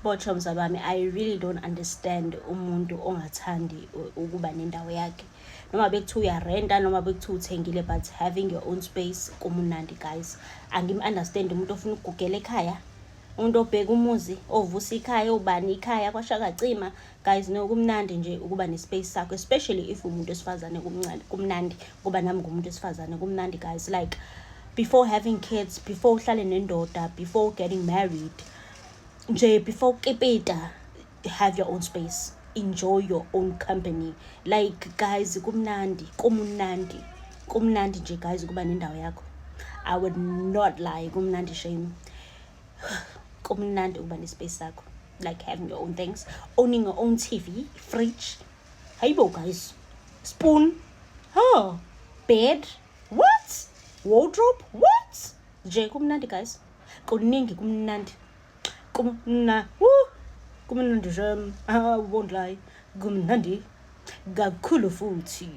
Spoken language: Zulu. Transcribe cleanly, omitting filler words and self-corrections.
Bochoms abami, I really don't understand umuntu ongathandi ukuba nendawo yakhe. Noma bekuthiwa uyarenta, noma bekuthiwa uthengile, but having your own space kumunandi guys. Angim-understand umuntu ofuna ukugugela ekhaya, umuntu obheka umuzi, ovusa ikhaya, obani ikhaya kwaShaka Cima. Guys, no, kumnandi nje ukuba nespace sakho, especially if umuntu wesifazane. Kumnandi ngoba nami ngumuntu wesifazane, kumnandi guys. Like before having kids, before uhlale nendoda, before getting married, nje before ukipita, have your own space, enjoy your own company. Like guys, kumnandi nje guys ukuba nendawo yakho. I would not lie, kumnandi shame. Kumnandi ukuba nespace sakho, like having your own things, owning your own TV, fridge, hayibo guys, spoon, bed, what, wardrobe, what, nje kumnandi guys, kuningi kumnandi. Kumnandi shame, I won't lie, kumnandi kakhulu futhi.